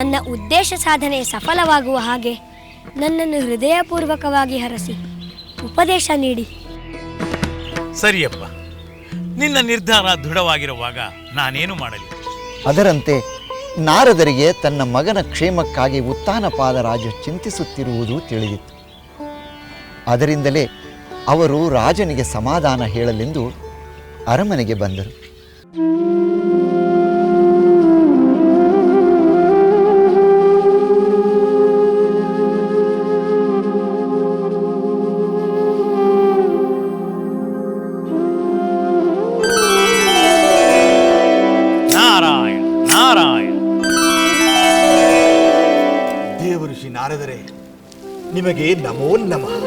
ನನ್ನ ಉದ್ದೇಶ ಸಾಧನೆ ಸಫಲವಾಗುವ ಹಾಗೆ ನನ್ನನ್ನು ಹೃದಯಪೂರ್ವಕವಾಗಿ ಹರಸಿ ಉಪದೇಶ ನೀಡಿ. ಸರಿಯಪ್ಪ, ನಿನ್ನ ನಿರ್ಧಾರ ದೃಢವಾಗಿರುವಾಗ ನಾನೇನು ಮಾಡಲಿ? ಅದರಂತೆ ನಾರದರಿಗೆ ತನ್ನ ಮಗನ ಕ್ಷೇಮಕ್ಕಾಗಿ ಉತ್ತಾನಪಾದ ಚಿಂತಿಸುತ್ತಿರುವುದು ತಿಳಿದಿತ್ತು. ಅದರಿಂದಲೇ ಅವರು ರಾಜನಿಗೆ ಸಮಾಧಾನ ಹೇಳಲೆಂದು ಅರಮನೆಗೆ ಬಂದರು. ನಾರಾಯಣ ನಾರಾಯಣ. ದೇವಋಷಿ ನಾರದರೆ, ನಿಮಗೆ ನಮೋ ನಮಃ.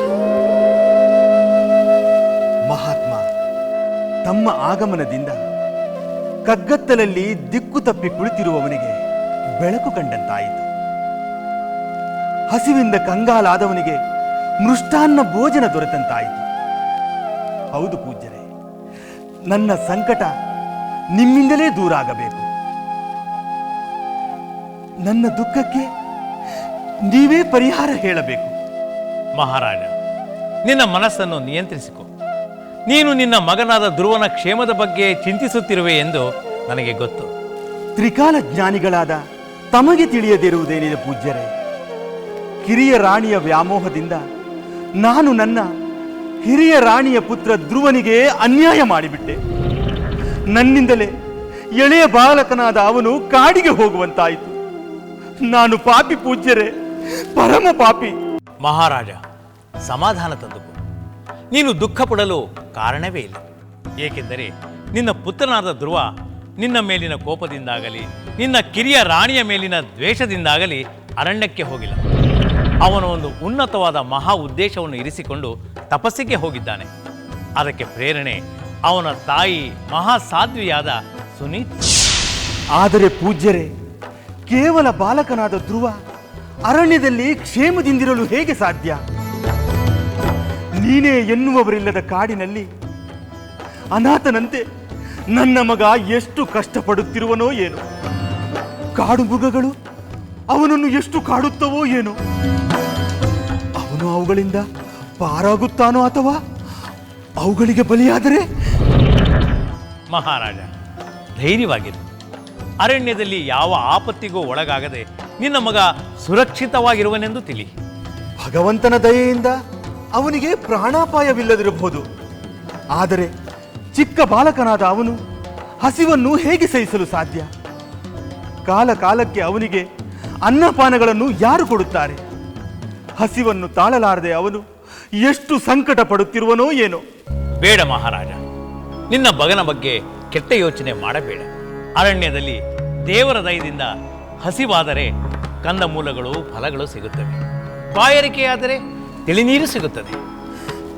ಮಹಾತ್ಮ, ತಮ್ಮ ಆಗಮನದಿಂದ ಕಗ್ಗತ್ತಲಲ್ಲಿ ದಿಕ್ಕು ತಪ್ಪಿ ಕುಳಿತಿರುವವನಿಗೆ ಬೆಳಕು ಕಂಡಂತಾಯಿತು. ಹಸಿವಿಂದ ಕಂಗಾಲಾದವನಿಗೆ ಮೃಷ್ಟಾನ್ನ ಭೋಜನ ದೊರೆತಂತಾಯಿತು. ಹೌದು ಪೂಜ್ಯರೇ, ನನ್ನ ಸಂಕಟ ನಿಮ್ಮಿಂದಲೇ ದೂರ ಆಗಬೇಕು. ನನ್ನ ದುಃಖಕ್ಕೆ ನೀವೇ ಪರಿಹಾರ ಹೇಳಬೇಕು. ಮಹಾರಾಜ, ನಿನ್ನ ಮನಸ್ಸನ್ನು ನಿಯಂತ್ರಿಸಿಕೊ. ನೀನು ನಿನ್ನ ಮಗನಾದ ಧ್ರುವನ ಕ್ಷೇಮದ ಬಗ್ಗೆ ಚಿಂತಿಸುತ್ತಿರುವೆ ಎಂದು ನನಗೆ ಗೊತ್ತು. ತ್ರಿಕಾಲ ಜ್ಞಾನಿಗಳಾದ ತಮಗೆ ತಿಳಿಯದಿರುವುದೇನಿದೆ ಪೂಜ್ಯರೇ? ಕಿರಿಯ ರಾಣಿಯ ವ್ಯಾಮೋಹದಿಂದ ನಾನು ನನ್ನ ಹಿರಿಯ ರಾಣಿಯ ಪುತ್ರ ಧ್ರುವನಿಗೆ ಅನ್ಯಾಯ ಮಾಡಿಬಿಟ್ಟೆ. ನನ್ನಿಂದಲೇ ಎಳೆಯ ಬಾಲಕನಾದ ಅವನು ಕಾಡಿಗೆ ಹೋಗುವಂತಾಯಿತು. ನಾನು ಪಾಪಿ ಪೂಜ್ಯರೇ, ಪರಮ ಪಾಪಿ. ಮಹಾರಾಜ, ಸಮಾಧಾನ ತಂದುಕೊ. ನೀನು ದುಃಖ ಪಡಲು ಕಾರಣವೇ ಇಲ್ಲ. ಏಕೆಂದರೆ ನಿನ್ನ ಪುತ್ರನಾದ ಧ್ರುವ ನಿನ್ನ ಮೇಲಿನ ಕೋಪದಿಂದಾಗಲಿ ನಿನ್ನ ಕಿರಿಯ ರಾಣಿಯ ಮೇಲಿನ ದ್ವೇಷದಿಂದಾಗಲಿ ಅರಣ್ಯಕ್ಕೆ ಹೋಗಿಲ್ಲ. ಅವನು ಒಂದು ಉನ್ನತವಾದ ಮಹಾ ಉದ್ದೇಶವನ್ನು ಇರಿಸಿಕೊಂಡು ತಪಸ್ಸಿಗೆ ಹೋಗಿದ್ದಾನೆ. ಅದಕ್ಕೆ ಪ್ರೇರಣೆ ಅವನ ತಾಯಿ ಮಹಾಸಾಧ್ವಿಯಾದ ಸುನೀತ್. ಆದರೆ ಪೂಜ್ಯರೇ, ಕೇವಲ ಬಾಲಕನಾದ ಧ್ರುವ ಅರಣ್ಯದಲ್ಲಿ ಕ್ಷೇಮದಿಂದಿರಲು ಹೇಗೆ ಸಾಧ್ಯ? ನೀನೇ ಎನ್ನುವವರಿಲ್ಲದ ಕಾಡಿನಲ್ಲಿ ಅನಾಥನಂತೆ ನನ್ನ ಮಗ ಎಷ್ಟು ಕಷ್ಟಪಡುತ್ತಿರುವನೋ ಏನೋ. ಕಾಡು ಮೃಗಗಳು ಅವನನ್ನು ಎಷ್ಟು ಕಾಡುತ್ತವೋ ಏನೋ. ಅವನು ಅವುಗಳಿಂದ ಪಾರಾಗುತ್ತಾನೋ ಅಥವಾ ಅವುಗಳಿಗೆ ಬಲಿಯಾದರೆ? ಮಹಾರಾಜ, ಧೈರ್ಯವಾಗಿರು. ಅರಣ್ಯದಲ್ಲಿ ಯಾವ ಆಪತ್ತಿಗೂ ಒಳಗಾಗದೆ ನಿನ್ನ ಮಗ ಸುರಕ್ಷಿತವಾಗಿರುವನೆಂದು ತಿಳಿ. ಭಗವಂತನ ದಯೆಯಿಂದ ಅವನಿಗೆ ಪ್ರಾಣಾಪಾಯವಿಲ್ಲದಿರಬಹುದು. ಆದರೆ ಚಿಕ್ಕ ಬಾಲಕನಾದ ಅವನು ಹಸಿವನ್ನು ಹೇಗೆ ಸಹಿಸಲು ಸಾಧ್ಯ? ಕಾಲ ಕಾಲಕ್ಕೆ ಅವನಿಗೆ ಅನ್ನಪಾನಗಳನ್ನು ಯಾರು ಕೊಡುತ್ತಾರೆ? ಹಸಿವನ್ನು ತಾಳಲಾರದೆ ಅವನು ಎಷ್ಟು ಸಂಕಟ ಪಡುತ್ತಿರುವನೋ ಏನೋ. ಬೇಡ ಮಹಾರಾಜ, ನಿನ್ನ ಮಗನ ಬಗ್ಗೆ ಕೆಟ್ಟ ಯೋಚನೆ ಮಾಡಬೇಡ. ಅರಣ್ಯದಲ್ಲಿ ದೇವರ ದಯದಿಂದ ಹಸಿವಾದರೆ ಕಂದಮೂಲಗಳು ಫಲಗಳು ಸಿಗುತ್ತವೆ. ಬಾಯಾರಿಕೆಯಾದರೆ ತಿಳಿನೀರು ಸಿಗುತ್ತದೆ.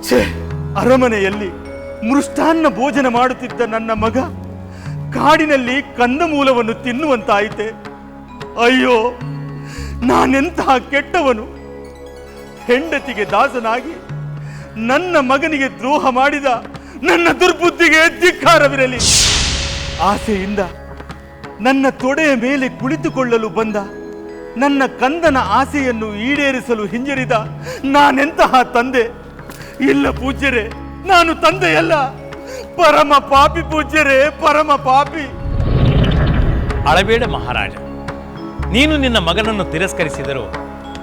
ಛೇ, ಅರಮನೆಯಲ್ಲಿ ಮೃಷ್ಟಾನ್ನ ಭೋಜನ ಮಾಡುತ್ತಿದ್ದ ನನ್ನ ಮಗ ಕಾಡಿನಲ್ಲಿ ಕಂದಮೂಲವನ್ನು ತಿನ್ನುವಂತಾಯಿತೆ. ಅಯ್ಯೋ, ನಾನೆಂತಹ ಕೆಟ್ಟವನು! ಹೆಂಡತಿಗೆ ದಾಸನಾಗಿ ನನ್ನ ಮಗನಿಗೆ ದ್ರೋಹ ಮಾಡಿದ ನನ್ನ ದುರ್ಬುದ್ಧಿಗೆ ಧಿಕ್ಕಾರವಿರಲಿ. ಆಸೆಯಿಂದ ನನ್ನ ತೊಡೆಯ ಮೇಲೆ ಕುಳಿತುಕೊಳ್ಳಲು ಬಂದ ನನ್ನ ಕಂದನ ಆಸೆಯನ್ನು ಈಡೇರಿಸಲು ಹಿಂಜರಿದ ನಾನೆಂತಹ ತಂದೆ! ಇಲ್ಲ ಪೂಜ್ಯರೇ, ನಾನು ತಂದೆಯಲ್ಲ, ಪರಮ ಪಾಪಿ ಪೂಜ್ಯರೇ, ಪರಮ ಪಾಪಿ. ಅಳಬೇಡ ಮಹಾರಾಜ, ನೀನು ನಿನ್ನ ಮಗನನ್ನು ತಿರಸ್ಕರಿಸಿದರೂ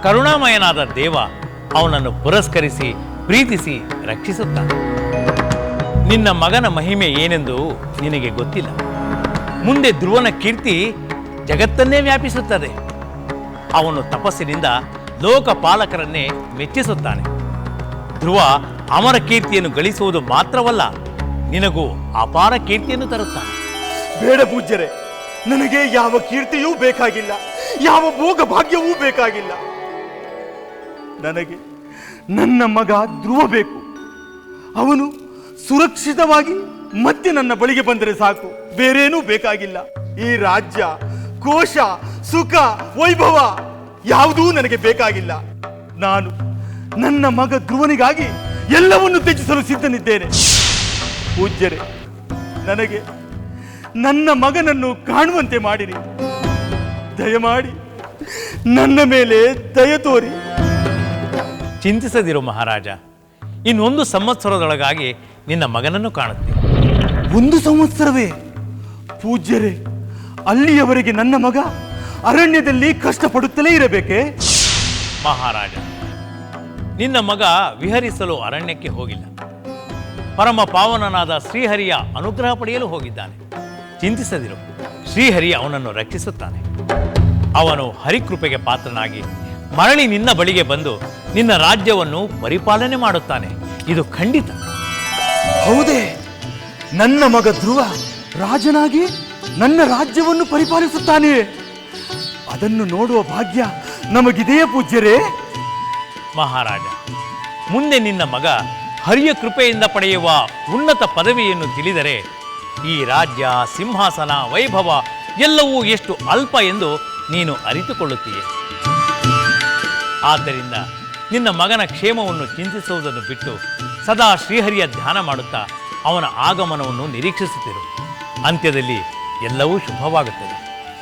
ಕರುಣಾಮಯನಾದ ದೇವ ಅವನನ್ನು ಪುರಸ್ಕರಿಸಿ ಪ್ರೀತಿಸಿ ರಕ್ಷಿಸುತ್ತಾನೆ. ನಿನ್ನ ಮಗನ ಮಹಿಮೆ ಏನೆಂದು ನಿನಗೆ ಗೊತ್ತಿಲ್ಲ. ಮುಂದೆ ಧ್ರುವನ ಕೀರ್ತಿ ಜಗತ್ತನ್ನೇ ವ್ಯಾಪಿಸುತ್ತದೆ. ಅವನು ತಪಸ್ಸಿನಿಂದ ಲೋಕಪಾಲಕರನ್ನೇ ಮೆಚ್ಚಿಸುತ್ತಾನೆ. ಧ್ರುವ ಅಮರ ಕೀರ್ತಿಯನ್ನು ಗಳಿಸುವುದು ಮಾತ್ರವಲ್ಲ, ನಿನಗೂ ಅಪಾರ ಕೀರ್ತಿಯನ್ನು ತರುತ್ತಾನೆ. ಬೇಡ ಪೂಜ್ಯರೇ, ನನಗೆ ಯಾವ ಕೀರ್ತಿಯೂ ಬೇಕಾಗಿಲ್ಲ, ಯಾವ ಭೋಗ ಭಾಗ್ಯವೂ ಬೇಕಾಗಿಲ್ಲ. ನನಗೆ ನನ್ನ ಮಗ ಧ್ರುವ ಬೇಕು. ಅವನು ಸುರಕ್ಷಿತವಾಗಿ ಮತ್ತೆ ನನ್ನ ಬಳಿಗೆ ಬಂದರೆ ಸಾಕು, ಬೇರೇನೂ ಬೇಕಾಗಿಲ್ಲ. ಈ ರಾಜ್ಯ, ಕೋಶ, ಸುಖ, ವೈಭವ ಯಾವುದೂ ನನಗೆ ಬೇಕಾಗಿಲ್ಲ. ನಾನು ನನ್ನ ಮಗ ಧ್ರುವನಿಗಾಗಿ ಎಲ್ಲವನ್ನು ತ್ಯಜಿಸಲು ಸಿದ್ಧನಿದ್ದೇನೆ. ಪೂಜ್ಯರೇ, ನನಗೆ ನನ್ನ ಮಗನನ್ನು ಕಾಣುವಂತೆ ಮಾಡಿರಿ. ದಯಮಾಡಿ ನನ್ನ ಮೇಲೆ ದಯ ತೋರಿ. ಚಿಂತಿಸದಿರು ಮಹಾರಾಜ, ಇನ್ನೊಂದು ಸಂವತ್ಸರದೊಳಗಾಗಿ ನಿನ್ನ ಮಗನನ್ನು ಕಾಣುತ್ತೆ. 1 ಸಂವತ್ಸರವೇ? ಪೂಜ್ಯರೇ, ಅಲ್ಲಿಯವರೆಗೆ ನನ್ನ ಮಗ ಅರಣ್ಯದಲ್ಲಿ ಕಷ್ಟಪಡುತ್ತಲೇ ಇರಬೇಕೆ? ಮಹಾರಾಜ, ನಿನ್ನ ಮಗ ವಿಹರಿಸಲು ಅರಣ್ಯಕ್ಕೆ ಹೋಗಿಲ್ಲ. ಪರಮ ಪಾವನನಾದ ಶ್ರೀಹರಿಯ ಅನುಗ್ರಹ ಪಡೆಯಲು ಹೋಗಿದ್ದಾನೆ. ಚಿಂತಿಸದಿರು, ಶ್ರೀಹರಿ ಅವನನ್ನು ರಕ್ಷಿಸುತ್ತಾನೆ. ಅವನು ಹರಿಕೃಪೆಗೆ ಪಾತ್ರನಾಗಿ ಮರಳಿ ನಿನ್ನ ಬಳಿಗೆ ಬಂದು ನಿನ್ನ ರಾಜ್ಯವನ್ನು ಪರಿಪಾಲನೆ ಮಾಡುತ್ತಾನೆ. ಇದು ಖಂಡಿತ. ಹೌದೇ? ನನ್ನ ಮಗ ಧ್ರುವ ರಾಜನಾಗಿ ನನ್ನ ರಾಜ್ಯವನ್ನು ಪರಿಪಾಲಿಸುತ್ತಾನೆ. ಅದನ್ನು ನೋಡುವ ಭಾಗ್ಯ ನಮಗಿದೆಯೇ ಪೂಜ್ಯರೇ? ಮಹಾರಾಜ, ಮುಂದೆ ನಿನ್ನ ಮಗ ಹರಿಯ ಕೃಪೆಯಿಂದ ಪಡೆಯುವ ಉನ್ನತ ಪದವಿಯನ್ನು ತಿಳಿದರೆ ಈ ರಾಜ್ಯ, ಸಿಂಹಾಸನ, ವೈಭವ ಎಲ್ಲವೂ ಎಷ್ಟು ಅಲ್ಪ ಎಂದು ನೀನು ಅರಿತುಕೊಳ್ಳುತ್ತೀಯ. ಆದ್ದರಿಂದ ನಿನ್ನ ಮಗನ ಕ್ಷೇಮವನ್ನು ಚಿಂತಿಸುವುದನ್ನು ಬಿಟ್ಟು ಸದಾ ಶ್ರೀಹರಿಯ ಧ್ಯಾನ ಮಾಡುತ್ತಾ ಅವನ ಆಗಮನವನ್ನು ನಿರೀಕ್ಷಿಸುತ್ತಿರು. ಅಂತ್ಯದಲ್ಲಿ ಎಲ್ಲವೂ ಶುಭವಾಗುತ್ತದೆ.